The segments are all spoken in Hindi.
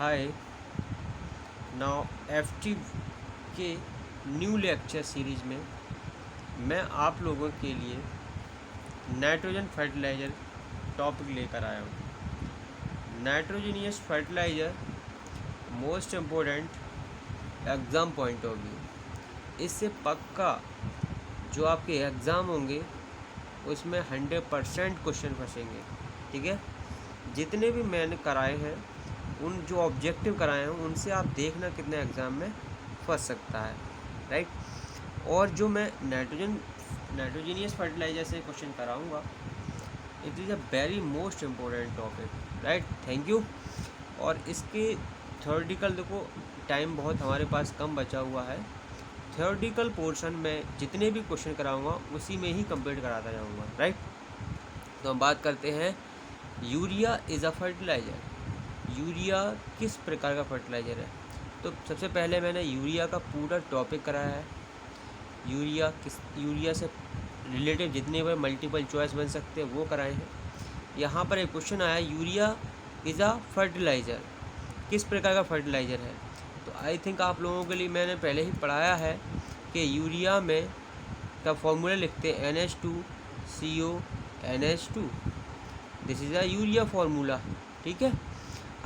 हाय नाउ एफटी के न्यू लेक्चर सीरीज़ में मैं आप लोगों के लिए नाइट्रोजन फर्टिलाइज़र टॉपिक लेकर आया हूँ। Nitrogenous fertiliser most important exam point of view. इससे पक्का जो आपके एग्ज़ाम होंगे उसमें 100% क्वेश्चन फंसेंगे। ठीक है, जितने भी मैंने कराए हैं उन जो ऑब्जेक्टिव कराए हैं उनसे आप देखना कितने एग्ज़ाम में फंस सकता है, राइट। और जो मैं नाइट्रोजनियस फर्टिलाइजर से क्वेश्चन कराऊंगा, it is a very most important topic, right. Thank you. और इसके थ्योरेटिकल देखो टाइम बहुत हमारे पास कम बचा हुआ है। थ्योरेटिकल पोर्शन में जितने भी क्वेश्चन कराऊंगा उसी में ही कंप्लीट कराता जाऊंगा, राइट। तो हम बात करते हैं urea is a fertiliser. Urea किस प्रकार का फर्टिलाइज़र है? तो सबसे पहले मैंने यूरिया का पूरा टॉपिक कराया है। यूरिया से रिलेटेड जितने भी मल्टीपल चॉइस बन सकते हैं वो कराए हैं। यहाँ पर एक क्वेश्चन आया, यूरिया इज़ अ फर्टिलाइज़र, किस प्रकार का फर्टिलाइज़र है? तो आई थिंक आप लोगों के लिए मैंने पहले ही पढ़ाया है कि यूरिया में का फॉर्मूला लिखते हैं NH2CO NH2, this is a urea formula. ठीक है,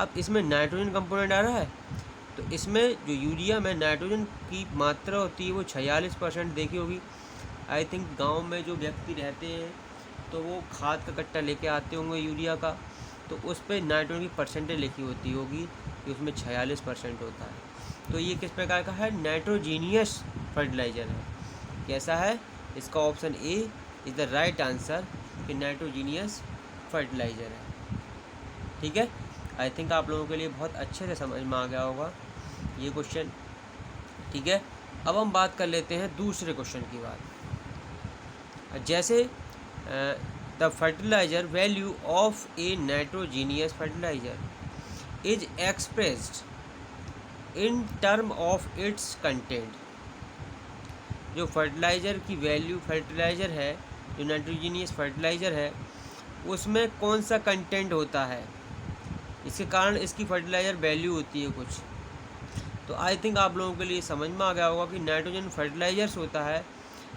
अब इसमें नाइट्रोजन कंपोनेंट आ रहा है, तो इसमें जो यूरिया में नाइट्रोजन की मात्रा होती है वो 46% देखी होगी। आई थिंक गांव में जो व्यक्ति रहते हैं तो वो खाद का कट्टा लेके आते होंगे यूरिया का, तो उस पर नाइट्रोजन की परसेंटेज लिखी होती होगी कि उसमें 46% होता है। तो ये किस प्रकार का है? नाइट्रोजीनियस फर्टिलाइज़र है। कैसा है? इसका option A is the right answer कि नाइट्रोजीनियस फर्टिलाइज़र है। ठीक है, आई थिंक आप लोगों के लिए बहुत अच्छे से समझ में आ गया होगा ये क्वेश्चन। ठीक है, अब हम बात कर लेते हैं दूसरे क्वेश्चन की बात। जैसे the fertiliser value of A nitrogenous fertiliser is expressed in term of its content. जो फर्टिलाइज़र की वैल्यू, फर्टिलाइज़र है जो नाइट्रोजीनियस फर्टिलाइज़र है उसमें कौन सा कंटेंट होता है, इसके कारण इसकी फर्टिलाइज़र वैल्यू होती है कुछ। तो आई थिंक आप लोगों के लिए समझ में आ गया होगा कि नाइट्रोजन फर्टिलाइज़र्स होता है,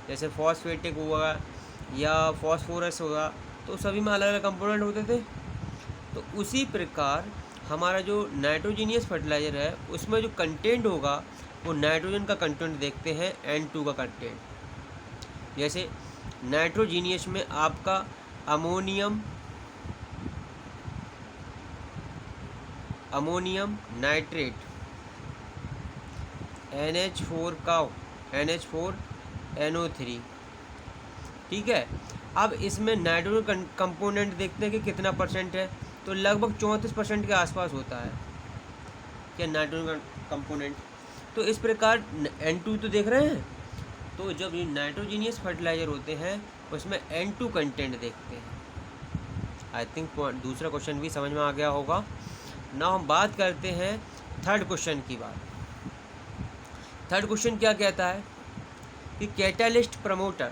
जैसे फॉस्फेटिक होगा या फॉस्फोरस होगा, तो सभी में अलग अलग कंपोनेंट होते थे। तो उसी प्रकार हमारा जो नाइट्रोजीनियस फर्टिलाइज़र है उसमें जो कंटेंट होगा वो नाइट्रोजन का कंटेंट देखते हैं, N2 का कंटेंट। जैसे नाइट्रोजीनियस में आपका अमोनियम नाइट्रेट NH4NO3। ठीक है, अब इसमें नाइट्रोजन कंपोनेंट देखते हैं कि कितना परसेंट है, तो लगभग 34% के आसपास होता है क्या नाइट्रोजन कंपोनेंट। तो इस प्रकार N2 तो देख रहे हैं, तो जब ये नाइट्रोजीनियस फर्टिलाइज़र होते हैं उसमें N2 कंटेंट देखते हैं। आई थिंक दूसरा क्वेश्चन भी समझ में आ गया होगा। ना हम बात करते हैं थर्ड क्वेश्चन की बात। थर्ड क्वेश्चन क्या कहता है कि कैटालिस्ट प्रमोटर,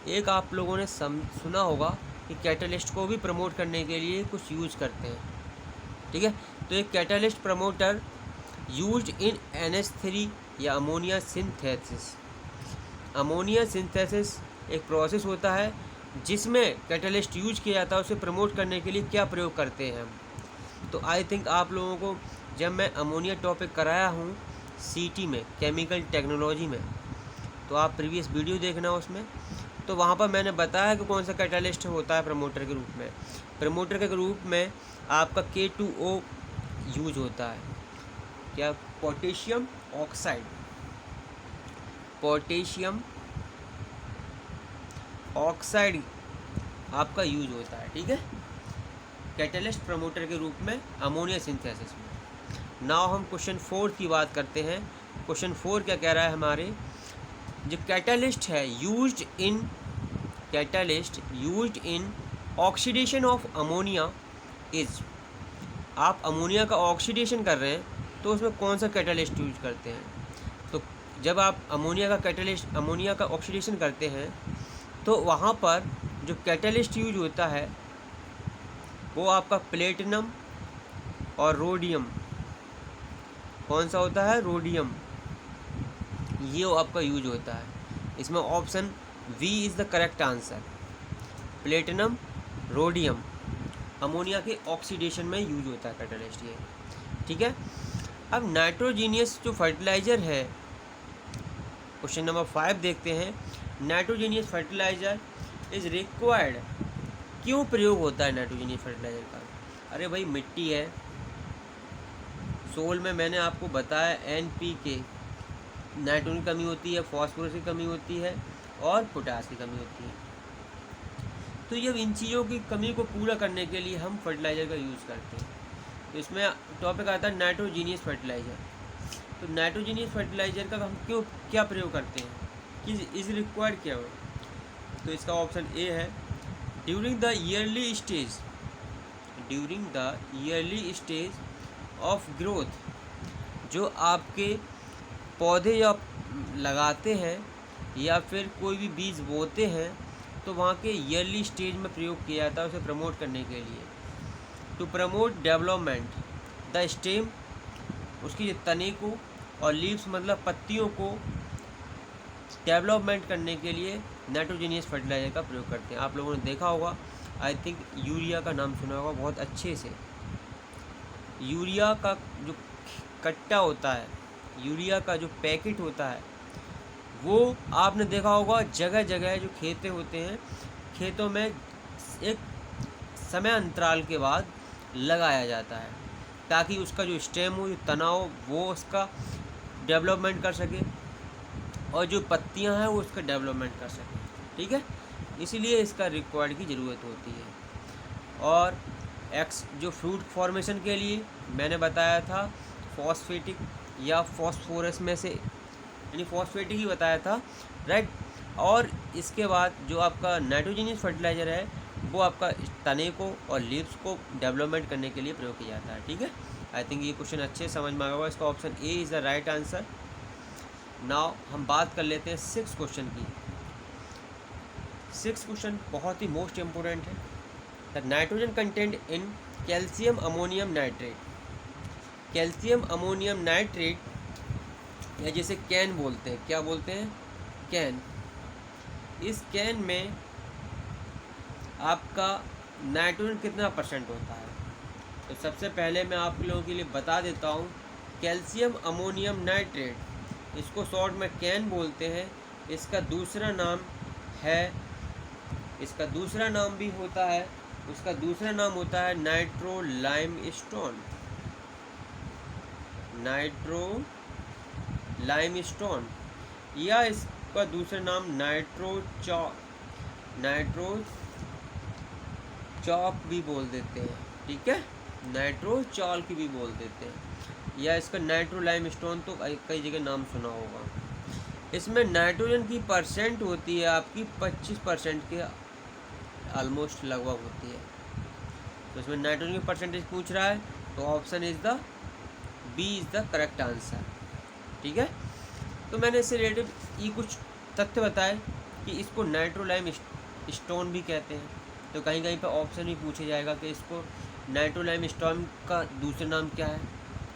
एक आप लोगों ने सुना होगा कि कैटालिस्ट को भी प्रमोट करने के लिए कुछ यूज करते हैं। ठीक है, तो एक catalyst promoter used in NH3 या अमोनिया सिंथेसिस। अमोनिया सिंथेसिस एक प्रोसेस होता है जिसमें कैटालिस्ट यूज किया जाता है, उसे प्रमोट करने के लिए क्या प्रयोग करते हैं हम। तो आई थिंक आप लोगों को जब मैं अमोनिया टॉपिक कराया हूँ CT में, केमिकल टेक्नोलॉजी में, तो आप प्रीवियस वीडियो देखना उसमें, तो वहाँ पर मैंने बताया कि कौन सा कैटालिस्ट होता है प्रमोटर के रूप में। प्रमोटर के रूप में आपका K2O यूज होता है। क्या? पोटेशियम ऑक्साइड आपका यूज होता है। ठीक है, कैटालिस्ट प्रमोटर के रूप में अमोनिया सिंथेसिस में। नाउ हम क्वेश्चन 4 की बात करते हैं। क्वेश्चन 4 क्या कह रहा है हमारे, जो कैटालिस्ट है used in oxidation of ammonia is. आप अमोनिया का ऑक्सीडेशन कर रहे हैं तो उसमें कौन सा कैटालिस्ट यूज करते हैं? तो जब आप अमोनिया का ऑक्सीडेशन करते हैं तो वहाँ पर जो कैटालिस्ट यूज होता है वो आपका प्लेटिनम और रोडियम कौन सा होता है? रोडियम, ये आपका यूज होता है। इसमें option V is the correct answer. Platinum, rhodium ammonia के ऑक्सीडेशन में यूज होता है कैटालिस्ट ये, ठीक है। अब नाइट्रोजीनियस जो फर्टिलाइज़र है, क्वेश्चन नंबर 5 देखते हैं। नाइट्रोजीनियस फर्टिलाइज़र इज़ रिक्वायर्ड, क्यों प्रयोग होता है नाइट्रोजीनियस फर्टिलाइज़र का? अरे भाई मिट्टी है, सोल में मैंने आपको बताया NPK, नाइट्रोजन की कमी होती है, फॉस्फोरस की कमी होती है और पोटास की कमी होती है। तो जब इन चीज़ों की कमी को पूरा करने के लिए हम फर्टिलाइज़र का यूज़ करते हैं। तो इसमें टॉपिक आता है नाइट्रोजीनियस फर्टिलाइज़र। तो नाइट्रोजीनियस फर्टिलाइज़र का हम क्या प्रयोग करते हैं, कि इज़ रिक्वायर्ड क्या हो? तो इसका ऑप्शन ए है, during the yearly stage of growth, जो आपके पौधे या लगाते हैं या फिर कोई भी बीज बोते हैं तो वहाँ के ईयरली स्टेज में प्रयोग किया जाता है उसे प्रमोट करने के लिए। To promote development the stem, उसकी जो तने को, और लीव्स मतलब पत्तियों को डेवलपमेंट करने के लिए नाइट्रोजीनियस फर्टिलाइज़र का प्रयोग करते हैं। आप लोगों ने देखा होगा, आई थिंक यूरिया का नाम सुना होगा बहुत अच्छे से। यूरिया का जो कट्टा होता है, यूरिया का जो पैकेट होता है, वो आपने देखा होगा जगह जगह जो खेतें होते हैं, खेतों में एक समय अंतराल के बाद लगाया जाता है ताकि उसका जो स्टेम हो, जो तना हो, वो उसका डेवलपमेंट कर सके और जो पत्तियां हैं वो उसका डेवलपमेंट कर सके, ठीक है। इसीलिए इसका रिक्वायर्ड की ज़रूरत होती है। और जो फ्रूट फॉर्मेशन के लिए मैंने बताया था फॉस्फेटिक या फॉस्फोरस में से, यानी फॉस्फेटिक ही बताया था, राइट। और इसके बाद जो आपका नाइट्रोजीनियस फर्टिलाइज़र है वो आपका तने को और लीव्स को डेवलपमेंट करने के लिए प्रयोग किया जाता है, ठीक है। आई थिंक ये क्वेश्चन अच्छे समझ में आया होगा। इसका option A is the right answer. Now हम बात कर लेते हैं 6 क्वेश्चन की। 6 क्वेश्चन बहुत ही मोस्ट इम्पोर्टेंट है। The nitrogen content in calcium ammonium nitrate. Calcium ammonium nitrate या जिसे कैन बोलते हैं, क्या बोलते हैं? कैन। इस कैन में आपका नाइट्रोजन कितना % होता है? तो सबसे पहले मैं आप लोगों के लिए बता देता हूँ, कैल्शियम अमोनियम नाइट्रेट, इसको शॉर्ट में कैन बोलते हैं। इसका दूसरा नाम भी होता है, उसका दूसरा नाम होता है नाइट्रो लाइमस्टोन, या इसका दूसरा नाम नाइट्रो चॉक भी बोल देते हैं, ठीक है। नाइट्रो चॉल्क भी बोल देते हैं, या इसका नाइट्रो लाइमस्टोन तो कई जगह नाम सुना होगा। इसमें नाइट्रोजन की % होती है आपकी 25% के ऑलमोस्ट लगभग होती है। तो इसमें नाइट्रोजन की % पूछ रहा है, तो option is the B is the correct answer, ठीक है। तो मैंने इससे रिलेटेड ये कुछ तथ्य बताए कि इसको नाइट्रो लाइमस्टोन भी कहते हैं। तो कहीं कहीं पर ऑप्शन भी पूछा जाएगा कि इसको नाइट्रो लाइमस्टोन का दूसरा नाम क्या है,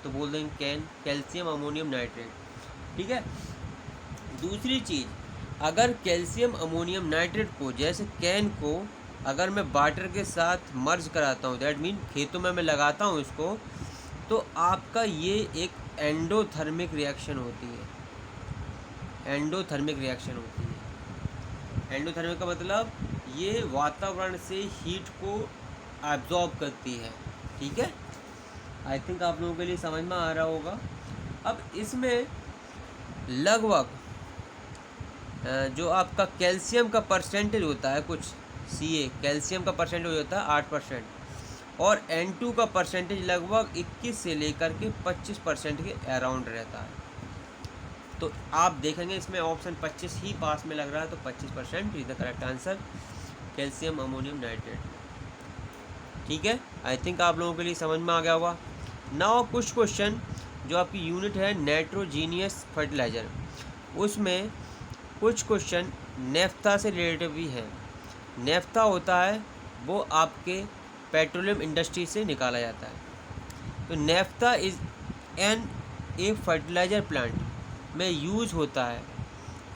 तो बोल देंगे कैल्शियम अमोनियम नाइट्रेट, ठीक है। दूसरी चीज़, अगर कैल्शियम अमोनियम नाइट्रेट को, जैसे कैन को अगर मैं वाटर के साथ मर्ज कराता हूँ, दैट मीन खेतों में मैं लगाता हूँ इसको, तो आपका ये एक एंडोथर्मिक रिएक्शन होती है। एंडोथर्मिक का मतलब ये वातावरण से हीट को एब्जॉर्ब करती है, ठीक है। आई थिंक आप लोगों के लिए समझ में आ रहा होगा। अब इसमें लगभग जो आपका कैल्शियम का % होता है, कुछ कैल्शियम का % होता है 8%, और N2 का % लगभग 21 से लेकर के 25% के अराउंड रहता है। तो आप देखेंगे इसमें ऑप्शन 25 ही पास में लग रहा है, तो 25% is the correct answer, calcium ammonium nitrate, ठीक है। आई थिंक आप लोगों के लिए समझ में आ गया होगा। नाउ कुछ क्वेश्चन जो आपकी यूनिट है नाइट्रोजीनियस फर्टिलाइज़र, उसमें कुछ क्वेश्चन नेफ्था से रिलेटेड भी हैं। नेफ्था होता है वो आपके पेट्रोलियम इंडस्ट्री से निकाला जाता है। तो नेफ्था इज़ एन एक फर्टिलाइज़र प्लांट में यूज़ होता है,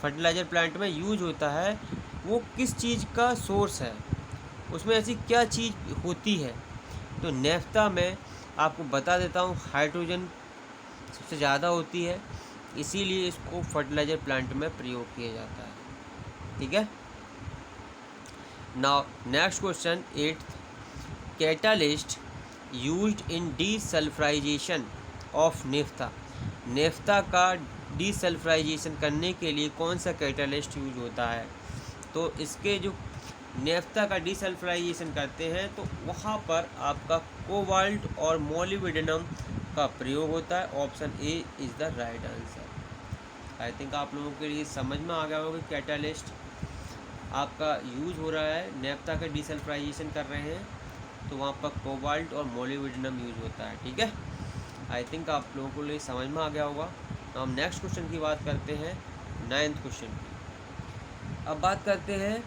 फर्टिलाइज़र प्लांट में यूज़ होता है, वो किस चीज़ का सोर्स है, उसमें ऐसी क्या चीज़ होती है। तो नेफ्ता में आपको बता देता हूँ, हाइड्रोजन सबसे ज़्यादा होती है, इसीलिए इसको फर्टिलाइज़र प्लांट में प्रयोग किया जाता है। ठीक है। Now next question 8th, catalyst used in desulphurisation of naphtha. Naphtha का डीसल्फ्राइजेशन करने के लिए कौन सा कैटालिस्ट यूज होता है। तो इसके जो नेफ्ता का डीसल्फ्राइजेशन करते हैं तो वहाँ पर आपका कोबाल्ट और मोलिब्डेनम का प्रयोग होता है। Option A is the right answer. I think आप लोगों के लिए समझ में आ गया होगा कि कैटालिस्ट आपका यूज हो रहा है, नेफ्ता का डीसल्फ्राइजेशन कर रहे हैं तो वहाँ पर कोबाल्ट और मोलिब्डेनम यूज होता है। ठीक है, आई थिंक आप लोगों को लिए समझ में आ गया होगा। तो हम नेक्स्ट क्वेश्चन की बात करते हैं, 9th क्वेश्चन की। अब बात करते हैं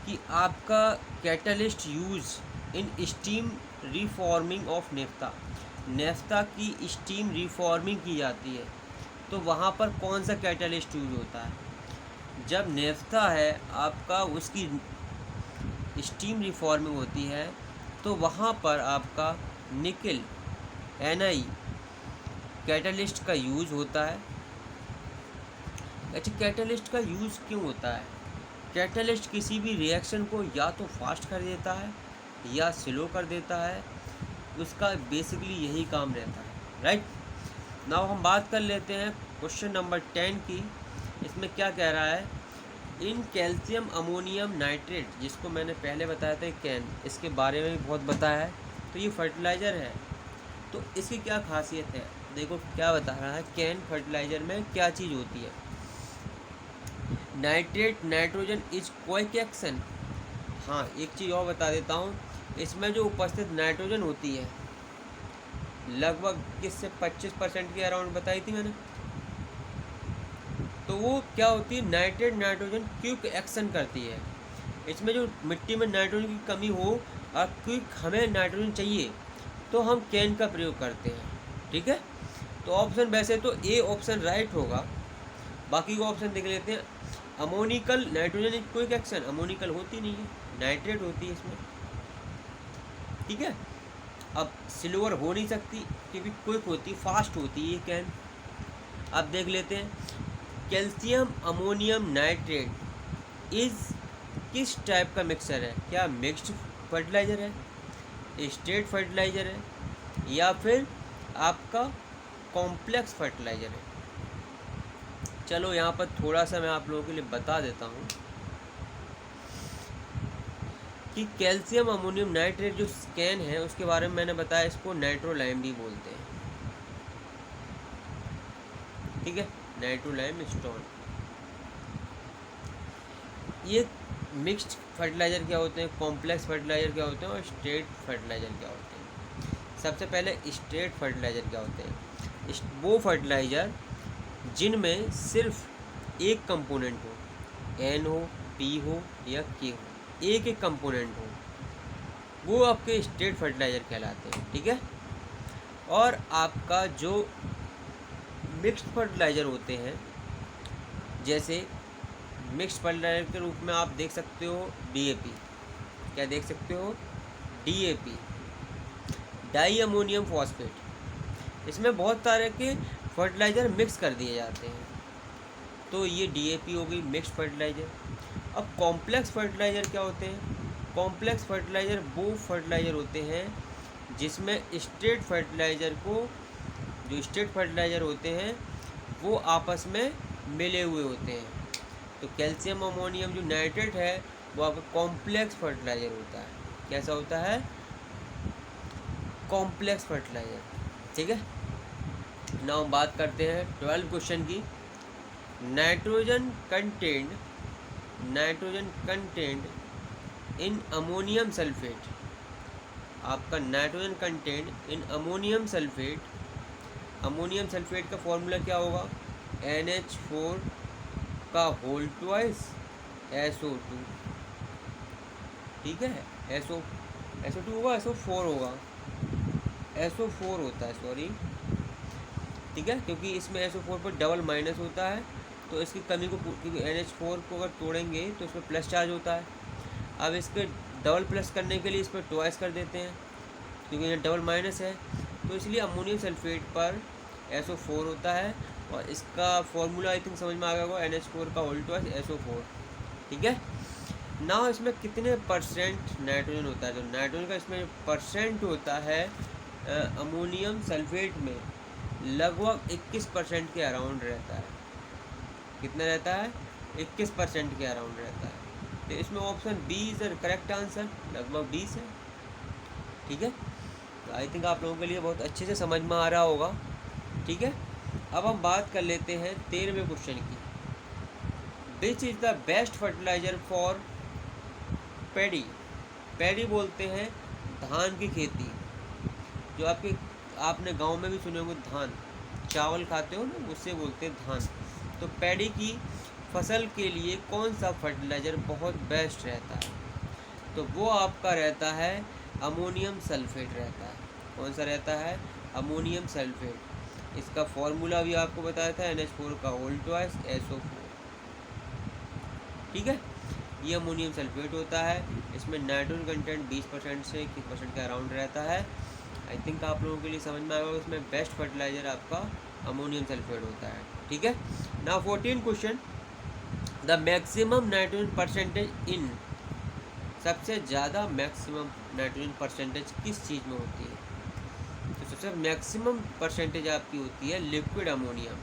कि आपका catalyst use in steam reforming of naphtha. Naphtha की स्टीम रिफॉर्मिंग की जाती है तो वहाँ पर कौन सा कैटलिस्ट यूज होता है। जब नेफ्ता है आपका, उसकी स्टीम रिफॉर्मिंग होती है तो वहाँ पर आपका निकल Na कैटलिस्ट का यूज़ होता है। अच्छा, कैटलिस्ट का यूज़ क्यों होता है। कैटलिस्ट किसी भी रिएक्शन को या तो फास्ट कर देता है या स्लो कर देता है, उसका बेसिकली यही काम रहता है। राइट, नाउ हम बात कर लेते हैं क्वेश्चन नंबर 10 की। इसमें क्या कह रहा है, इन कैल्शियम अमोनियम नाइट्रेट, जिसको मैंने पहले बताया था कैन, इसके बारे में भी बहुत बताया है। तो ये फर्टिलाइज़र है, तो इसकी क्या खासियत है। देखो क्या बता रहा है, कैन फर्टिलाइज़र में क्या चीज़ होती है। Nitrate nitrogen is coaction. हाँ, एक चीज़ और बता देता हूँ, इसमें जो उपस्थित नाइट्रोजन होती है लगभग किससे 25% के अराउंड बताई थी मैंने। तो वो क्या होती है, नाइट्रेट नाइट्रोजन क्विक एक्शन करती है। इसमें जो मिट्टी में नाइट्रोजन की कमी हो और क्विक हमें नाइट्रोजन चाहिए तो हम कैन का प्रयोग करते हैं। ठीक है, तो ऑप्शन वैसे तो ए ऑप्शन राइट होगा, बाकी को ऑप्शन देख लेते हैं। Ammoniacal nitrogen is quick action, ammoniacal होती नहीं है, नाइट्रेट होती है इसमें। ठीक है, अब सिल्वर हो नहीं सकती क्योंकि क्विक होती, फास्ट होती है कैन। अब देख लेते हैं, कैल्शियम अमोनियम नाइट्रेट इज किस टाइप का मिक्सर है। क्या मिक्स्ड फर्टिलाइज़र है, स्ट्रेट फर्टिलाइज़र है, या फिर आपका कॉम्प्लेक्स फर्टिलाइज़र है। चलो यहाँ पर थोड़ा सा मैं आप लोगों के लिए बता देता हूँ कि कैल्शियम अमोनियम नाइट्रेट जो कैन है उसके बारे में मैंने बताया, इसको नाइट्रोलाइम भी बोलते हैं। ठीक है, नाइट्रोलाइम स्टोन। ये मिक्स्ड फर्टिलाइज़र क्या होते हैं, कॉम्प्लेक्स फर्टिलाइज़र क्या होते हैं और स्ट्रेट फर्टिलाइज़र क्या होते हैं। सबसे पहले स्ट्रेट फर्टिलाइज़र क्या होते हैं। वो फर्टिलाइज़र जिनमें सिर्फ एक कंपोनेंट हो, N हो, P हो या K हो, एक एक कंपोनेंट हो, वो आपके स्ट्रेट फर्टिलाइज़र कहलाते हैं। ठीक है, और आपका जो मिक्स्ड फर्टिलाइज़र होते हैं, जैसे मिक्स्ड फर्टिलाइज़र के रूप में आप देख सकते हो DAP। क्या देख सकते हो, DAP, डाई अमोनियम फॉस्फेट। इसमें बहुत सारे के फर्टिलाइज़र मिक्स कर दिए जाते हैं, तो ये DAP हो गई मिक्स्ड फर्टिलाइज़र। अब कॉम्प्लेक्स फर्टिलाइज़र क्या होते हैं। कॉम्प्लेक्स फर्टिलाइज़र वो फर्टिलाइज़र होते हैं जिसमें स्ट्रेट फर्टिलाइज़र को, जो स्ट्रेट फर्टिलाइज़र होते हैं वो आपस में मिले हुए होते हैं। तो कैल्शियम अमोनियम जो नाइट्रेट है वो आपका कॉम्प्लेक्स फर्टिलाइज़र होता है। कैसा होता है, कॉम्प्लेक्स फर्टिलाइज़र। ठीक है, नाउ हम बात करते हैं 12 क्वेश्चन की। Nitrogen content in ammonium sulphate. आपका nitrogen content in ammonium sulphate, ammonium sulphate का फॉर्मूला क्या होगा, NH4 का होल ट्वाइस SO2। ठीक है, SO2 होगा, SO4 होगा, SO4 होता है, सॉरी, ठीक है, क्योंकि इसमें SO4 पर डबल माइनस होता है, तो इसकी कमी को, क्योंकि NH4 को अगर तोड़ेंगे तो इसमें प्लस चार्ज होता है। अब इसके डबल प्लस करने के लिए इस पर ट्वाइस कर देते हैं, क्योंकि ये डबल माइनस है, तो इसलिए अमोनियम सल्फेट पर SO4 होता है। और इसका फॉर्मूला आई थिंक समझ में आ गया होगा, NH4 का होल ट्वाइस SO4। ठीक है ना। इसमें कितने परसेंट नाइट्रोजन होता है? तो नाइट्रोजन का इसमें परसेंट होता है अमोनियम सल्फेट में लगभग 21% के अराउंड रहता है। कितना रहता है? 21% के अराउंड रहता है। तो इसमें option B is the correct answer, लगभग 20 है। ठीक है, तो आई थिंक आप लोगों के लिए बहुत अच्छे से समझ में आ रहा होगा। ठीक है, अब हम बात कर लेते हैं 13वें क्वेश्चन की। Which is the best fertiliser for paddy? Paddy बोलते हैं धान की खेती, जो आपने गांव में भी सुने होंगे, धान चावल खाते हो ना, उससे बोलते हैं धान। तो पैडी की फसल के लिए कौन सा फर्टिलाइज़र बहुत बेस्ट रहता है? तो वो आपका रहता है अमोनियम सल्फेट रहता है। कौन सा रहता है? Ammonium sulphate. इसका फॉर्मूला भी आपको बताया था, NH4 का होल ट्वाइस SO4। ठीक है, ये अमोनियम सल्फेट होता है। इसमें नाइट्रोजन कंटेंट 20% से 21% के अराउंड रहता है। आई थिंक आप लोगों के लिए समझ में आएगा, इसमें बेस्ट फर्टिलाइज़र आपका अमोनियम सल्फेट होता है। ठीक है, now 14 question, the maximum nitrogen percentage in, सबसे ज़्यादा मैक्सिमम नाइट्रोजन परसेंटेज किस चीज़ में होती है? तो सबसे मैक्सिमम परसेंटेज आपकी होती है लिक्विड अमोनियम।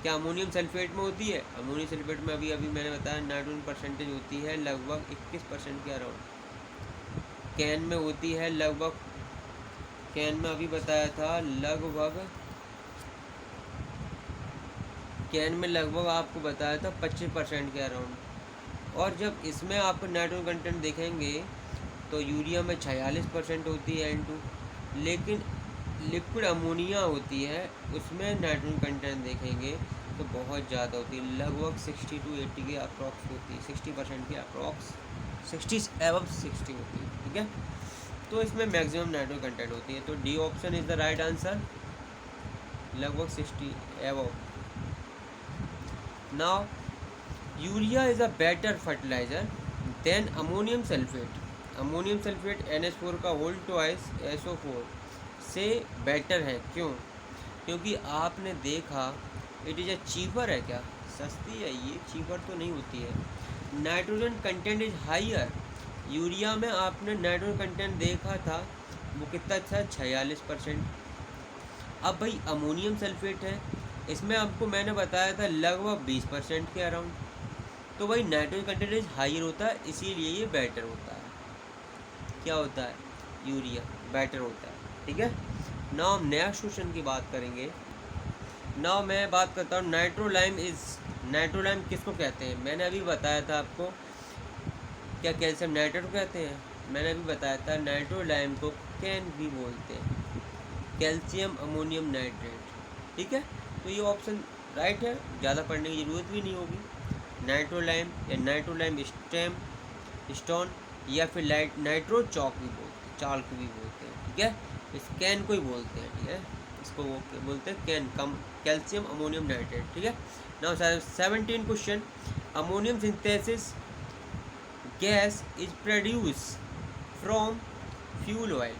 क्या अमोनियम सल्फेट में होती है? अमोनियम सल्फेट में अभी मैंने बताया नाइट्रोजन परसेंटेज होती है लगभग 21% के अराउंड। कैन में होती है लगभग, कैन में अभी बताया था लगभग, कैन में लगभग आपको बताया था 25% के अराउंड। और जब इसमें आप नाइट्रोजन कंटेंट देखेंगे तो यूरिया में 46% होती है N2, लेकिन लिक्विड अमोनिया होती है उसमें नाइट्रोजन कंटेंट देखेंगे तो बहुत ज़्यादा होती है, लगभग 60 to 80 के अप्रॉक्स होती है, 60% के अप्रॉक्स, 60 एबव 60 होती है। ठीक है, तो इसमें मैक्सिमम नाइट्रोजन कंटेंट होती है। तो D option is the right answer, लगभग 60 above. Now urea is a better fertiliser than ammonium sulphate. Ammonium sulphate NH4 का होल ट्वाइस SO4 से बेटर है। क्यों? क्योंकि आपने देखा इट इज़ अ चीपर है। क्या सस्ती है ये? चीपर तो नहीं होती है। Nitrogen content is higher. Urea में आपने नाइट्रोजन कंटेंट देखा था, वो कितना अच्छा है, 46%। अब भाई अमोनियम सल्फेट है, इसमें आपको मैंने बताया था लगभग 20% के अराउंड। तो भाई नाइट्रोजन कंटेंट इज हाइयर होता है, इसीलिए ये बेटर होता है। क्या होता है? यूरिया बेटर होता है। ठीक है, नाउ हम नेक्स्ट क्वेश्चन की बात करेंगे। नाउ मैं बात करता हूँ नाइट्रोलाइम इज, नाइट्रोलाइम किसको कहते हैं? मैंने अभी बताया था आपको, क्या कैल्शियम नाइट्रेट को कहते हैं? मैंने अभी बताया था नाइट्रोलाइम को कैन भी बोलते हैं, कैल्शियम अमोनियम नाइट्रेट। ठीक है, तो ये ऑप्शन राइट है, ज़्यादा पढ़ने की ज़रूरत भी नहीं होगी। नाइट्रोलाइम या नाइट्रोलाइम स्टेम स्टोन या फिर नाइट्रो चौक भी बोलते हैं, चाल्क भी बोलते हैं। ठीक है, इस कैन को ही बोलते हैं। ठीक है, इसको वो बोलते हैं can, come calcium ammonium nitrate. ठीक है, now 17 question, ammonium synthesis gas is produce from fuel oil.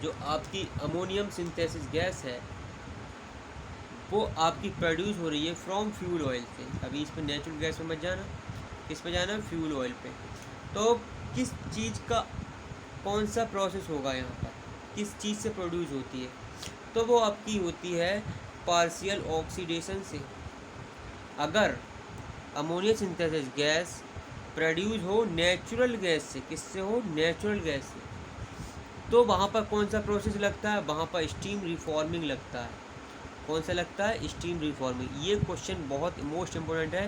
जो आपकी अमोनियम सिंथेसिस गैस है वो आपकी प्रोड्यूस हो रही है फ्रॉम फ्यूल ऑयल से। अभी इस पर नेचुरल गैस में मत जाना, किस पे जाना? फ्यूल ऑयल पे। तो किस चीज़ का कौन सा प्रोसेस होगा यहाँ पर, किस चीज़ से प्रोड्यूस होती है? तो वो आपकी होती है पार्शियल ऑक्सीडेशन से। अगर अमोनिया सिंथेसिस गैस प्रोड्यूस हो नेचुरल गैस से, किससे हो? नेचुरल गैस से, तो वहाँ पर कौन सा प्रोसेस लगता है? वहाँ पर स्टीम रिफॉर्मिंग लगता है। कौन सा लगता है? Steam reforming. ये क्वेश्चन बहुत मोस्ट इम्पोर्टेंट है,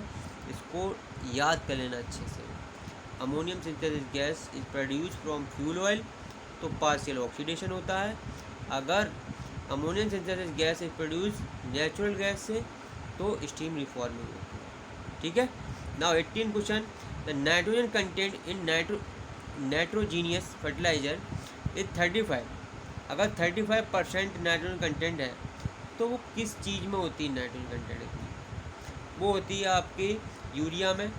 इसको याद कर लेना अच्छे से। Ammonium synthesis gas is produce from fuel oil, तो पार्शियल ऑक्सीडेशन होता है। अगर ammonium synthesis gas is produce natural gas से, तो स्टीम रिफॉर्मिंग होती है। ठीक है, now 18 question, the nitrogen content in nitrogenous fertiliser is 35। अगर 35% नाइट्रोजन कंटेंट है तो वो किस चीज़ में होती है नाइट्रोजन कंटेंट इतनी? वो होती है आपके यूरिया में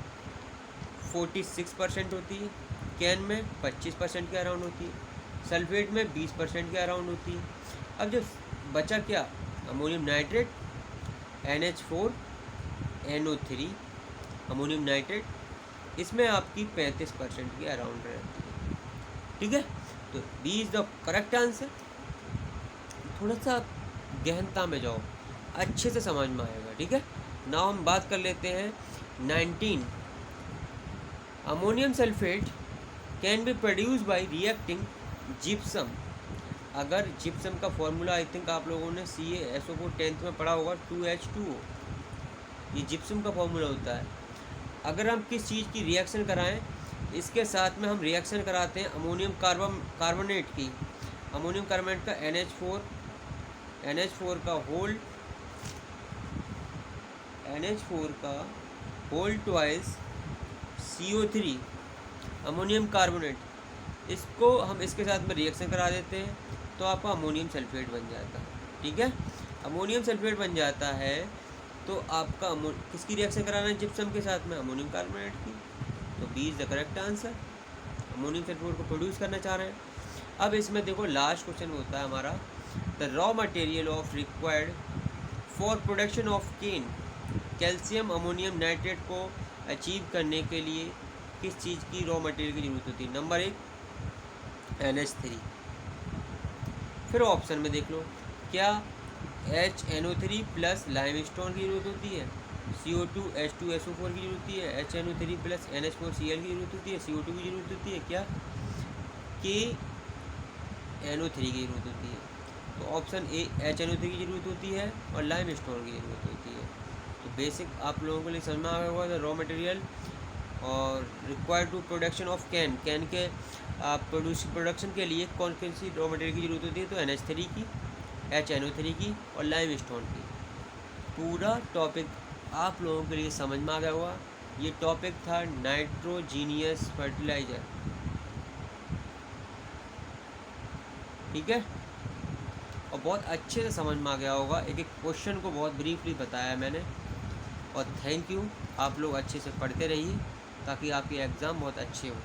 46% होती है, कैन में 25% के अराउंड होती है, सल्फेट में 20% के अराउंड होती है। अब जो बचा क्या, ammonium nitrate NH4NO3 ammonium nitrate, इसमें आपकी 35% के अराउंड रहती है। ठीक है, तो B is the correct answer. थोड़ा सा गहनता में जाओ, अच्छे से समझ में आएगा। ठीक है, नाउ हम बात कर लेते हैं 19। Ammonium sulphate can be produce by reacting gypsum. अगर जिप्सम का फॉर्मूला आई थिंक आप लोगों ने CaSO4 10th में पढ़ा होगा, 2H2O, ये जिप्सम का फॉर्मूला होता है। अगर हम किस चीज़ की रिएक्शन कराएं, इसके साथ में हम रिएक्शन कराते हैं अमोनियम कार्बोनेट की, अमोनियम कार्बोनेट का NH4 का whole twice CO3 ammonium carbonate, इसको हम इसके साथ में रिएक्शन करा देते हैं तो आपका अमोनियम सल्फेट बन जाता है। ठीक है, अमोनियम सल्फेट बन जाता है तो आपका किसकी रिएक्शन कराना है जिप्सम के साथ में, अमोनियम कार्बोनेट की। तो B is the correct answer, ammonium sulphate को प्रोड्यूस करना चाह रहे हैं। अब इसमें देखो लास्ट क्वेश्चन होता है हमारा, the raw material of required for production of CAN, calcium ammonium nitrate को अचीव करने के लिए किस चीज़ की रॉ मटेरियल की ज़रूरत होती है? Number 1 NH3। फिर ऑप्शन में देख लो, क्या HNO3 प्लस लाइमस्टोन की ज़रूरत होती है, CO2 H2SO4 की ज़रूरत होती है, HNO3 प्लस NH4Cl की ज़रूरत होती है, CO2 की ज़रूरत होती है, क्या KNO3 की ज़रूरत होती है? तो ऑप्शन ए HNO3 की ज़रूरत होती है और लाइमस्टोन की ज़रूरत होती है। तो बेसिक आप लोगों के लिए समझ में आ गया होगा रॉ मटेरियल और required to production of CAN के प्रोडक्शन के लिए कौन कौन सी रॉ मटेरियल की ज़रूरत होती है? तो NH3 की, HNO3 की और लाइमस्टोन की। पूरा टॉपिक आप लोगों के लिए समझ में आ गया होगा। ये टॉपिक था नाइट्रोजीनियस फर्टिलाइज़र। ठीक है, और बहुत अच्छे से समझ में आ गया होगा, एक एक क्वेश्चन को बहुत ब्रीफली बताया मैंने। और थैंक यू, आप लोग अच्छे से पढ़ते रहिए ताकि आपके एग्ज़ाम बहुत अच्छे हों।